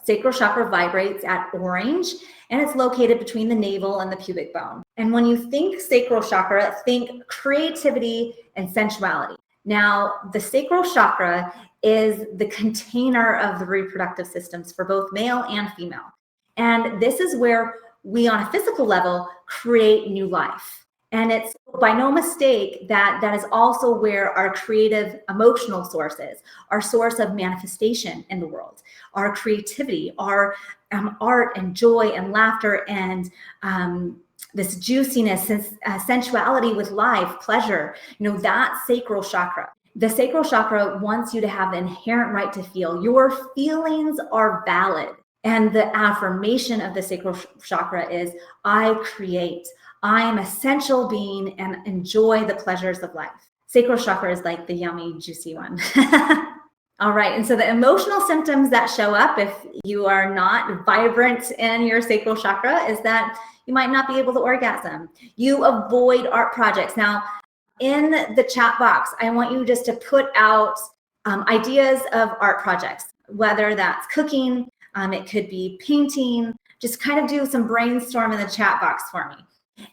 Sacral chakra vibrates at orange, and it's located between the navel and the pubic bone. And when you think sacral chakra, think creativity and sensuality. Now, the sacral chakra is the container of the reproductive systems for both male and female. And this is where we, on a physical level, create new life. And it's by no mistake that is also where our creative emotional source is, our source of manifestation in the world, our creativity, our art and joy and laughter and this juiciness, sensuality with life, pleasure, that's sacral chakra. The sacral chakra wants you to have the inherent right to feel. Your feelings are valid. And the affirmation of the sacral chakra is, I create. I am a sensual being and enjoy the pleasures of life. Sacral chakra is like the yummy, juicy one. All right. And so the emotional symptoms that show up if you are not vibrant in your sacral chakra is that you might not be able to orgasm. You avoid art projects. Now, in the chat box, I want you just to put out ideas of art projects, whether that's cooking, it could be painting. Just kind of do some brainstorm in the chat box for me.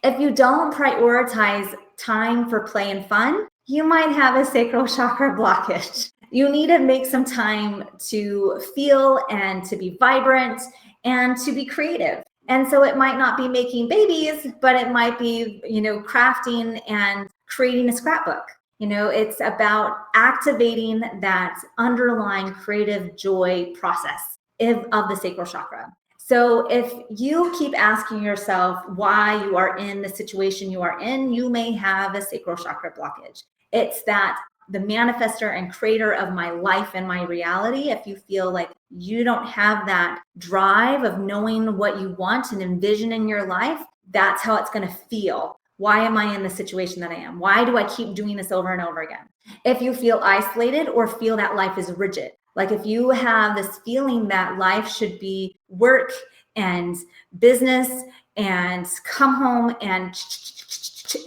If you don't prioritize time for play and fun, you might have a sacral chakra blockage. You need to make some time to feel and to be vibrant and to be creative. And so it might not be making babies, but it might be, crafting and creating a scrapbook. It's about activating that underlying creative joy process of the sacral chakra. So if you keep asking yourself why you are in the situation you are in, you may have a sacral chakra blockage. It's that the manifester and creator of my life and my reality, if you feel like you don't have that drive of knowing what you want and envisioning your life, that's how it's going to feel. Why am I in the situation that I am? Why do I keep doing this over and over again? If you feel isolated or feel that life is rigid, like if you have this feeling that life should be work and business and come home and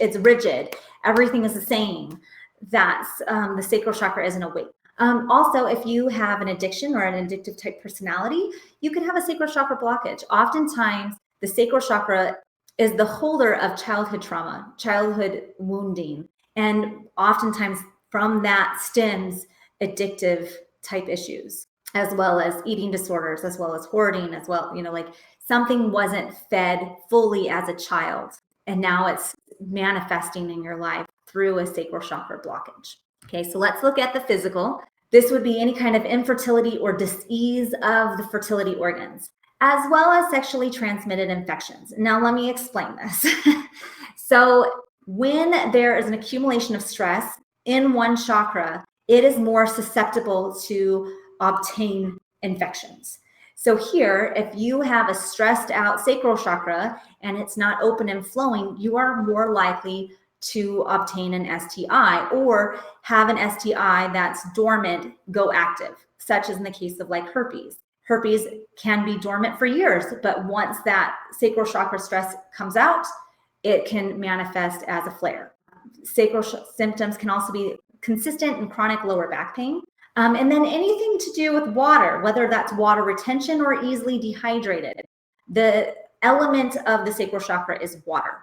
it's rigid, everything is the same, that's the sacral chakra isn't awake. Also, if you have an addiction or an addictive type personality, you can have a sacral chakra blockage. Oftentimes, the sacral chakra is the holder of childhood trauma, childhood wounding. And oftentimes from that stems addictive type issues, as well as eating disorders, as well as hoarding, as well, like something wasn't fed fully as a child. And now it's manifesting in your life through a sacral chakra blockage. Okay, so let's look at the physical. This would be any kind of infertility or disease of the fertility organs, as well as sexually transmitted infections. Now, let me explain this. So when there is an accumulation of stress in one chakra, it is more susceptible to obtain infections. So here, if you have a stressed out sacral chakra and it's not open and flowing, you are more likely to obtain an STI or have an STI that's dormant go active, such as in the case of like herpes. Herpes can be dormant for years, but once that sacral chakra stress comes out, it can manifest as a flare. Sacral symptoms can also be consistent and chronic lower back pain. And then anything to do with water, whether that's water retention or easily dehydrated. The element of the sacral chakra is water.